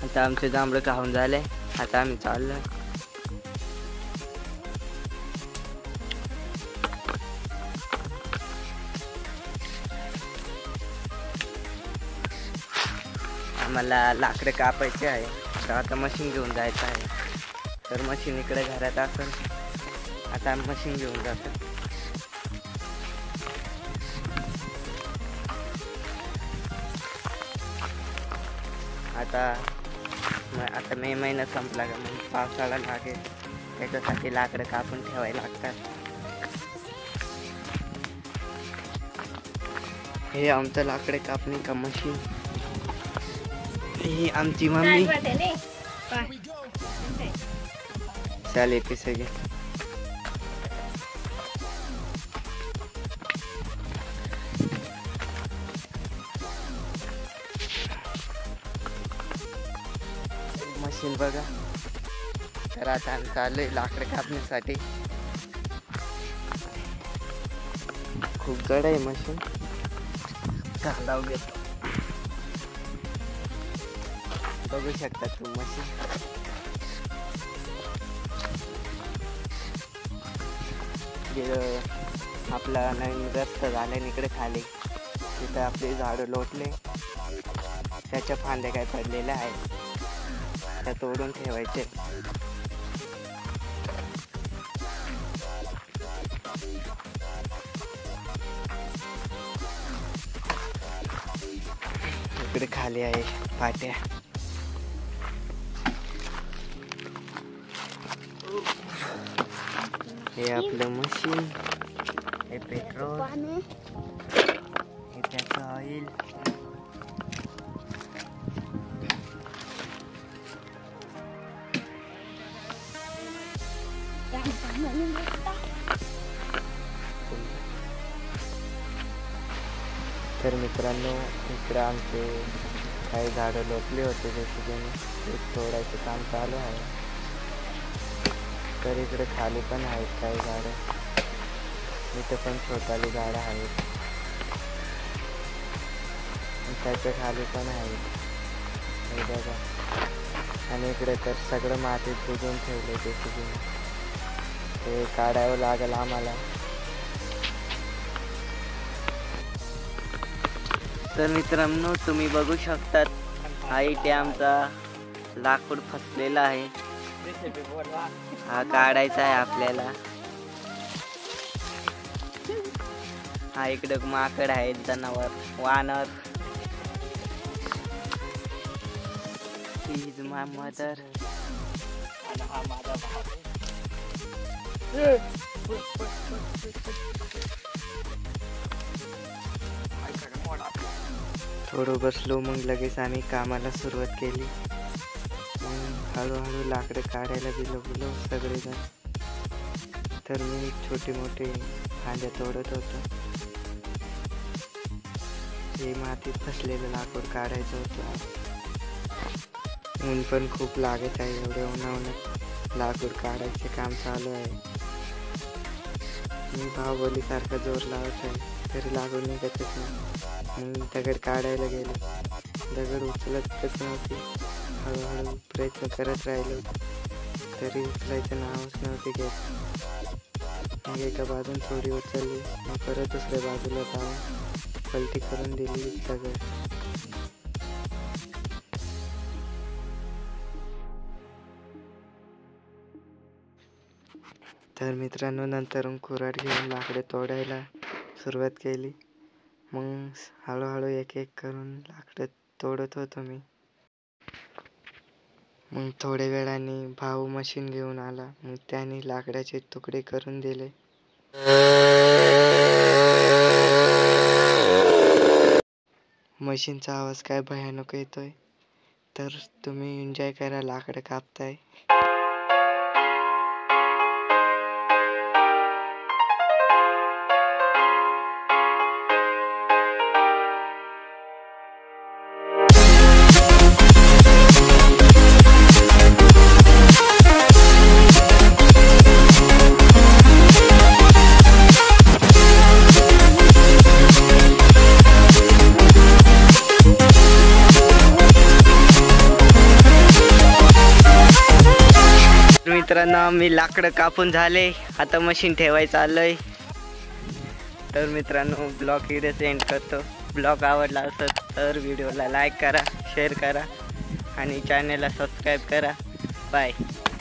आता आमचे जांभळं खाऊन झाले. आता आम्ही चाललो. आम्हाला लाकडं कापायचे आहे, तर आता मशीन घेऊन जायचं आहे. तर मशीन इकडे घरात असेल. आता आम्ही मशीन घेऊन जातो. आता मे महिना संपला का मग पावसाळा लागेल, त्याच्यासाठी लाकडं कापून ठेवायला लागतात. हे आमचं लाकडं कापणी का मशीन. ही आमची मम्मी चाले पिसे घे. मशीन बघा. तर आता आम्ही चाललोय लाकडं कापण्यासाठी. खूप जड आहे मशीन. कांदा घेतो. बघू शकता तू मशीन. आपला नवीन रस्ता झाला इकडे खाली, तिथं आपले झाडं लोटले, त्याच्या फांद्या काय पडलेल्या आहेत, त्या तोडून ठेवायचे. इकडे खाली आहे पाट्या. हे आपलं मशीन, हे पेट्रोल, हे त्याचं ऑइल. तर मित्रांनो, इकडे आमचे काही झाडं लोटले होते, जसे ते तोडायचं काम चालू आहे. तर इकडे खाली पण आहेत काही झाडं, इथं पण छोटाली झाडं आहेत, त्याच्या खाली पण आहेत. हे बघा. आणि इकडे तर सगळं मातीत बुजवून ठेवले, जसे ते काढावं लागेल आम्हाला. तर मित्रांनो, तुम्ही बघू शकतात, हा इथे आमचा लाकूड फसलेला आहे. हा काढायचा आहे आपल्याला. हा इकडे माकड आहे, जनावर, वानर. He is my mother. हा माझा भाऊ. थोडं बसलो, मग लगेच आम्ही कामाला सुरुवात केली. मग हळूहळू लाकडं काढायला गेलो सगळेजण. तर मी छोटे मोठे फांद्या तोडत होतो. हे मातीत फसलेलं लाकूड काढायचं होतं. ऊन पण खूप लागत आहे, एवढ्या उन्हाळ्यात लाकूड काढायचे काम चालू आहे. मी बाहुबलीसारखा जोर लावत आहे, तरी लाकूड निघतच नाही. मग दगड काढायला गेलो, दगड उचलतच नव्हती. हळूहळू प्रयत्न करत राहिलो, तरी उचलायचं नावच नव्हते घेत. मग एका बाजून थोडी उचलली, मग परत दुसऱ्या बाजूला जाऊन पलटी करून दिली दगड. तर मित्रांनो, नंतर कुऱ्हाड घेऊन लाकडे तोडायला सुरुवात केली. मग हळूहळू एक एक करून लाकडं तोडत होतो मी. मग थोड्या वेळाने भाऊ मशीन घेऊन आला. मग त्याने लाकडाचे तुकडे करून दिले. मशीनचा आवाज काय भयानक येतोय, तर तुम्ही एन्जॉय करा लाकडं कापताय. मित्रांनो मी लाकडं कापून झाले, आता मशीन ठेवायचं आलंय. तर मित्रांनो ब्लॉग इथेच एंड करतो. ब्लॉग आवडला असेल तर व्हिडिओला लाईक करा, शेअर करा आणि चॅनलला सबस्क्राईब करा. बाय.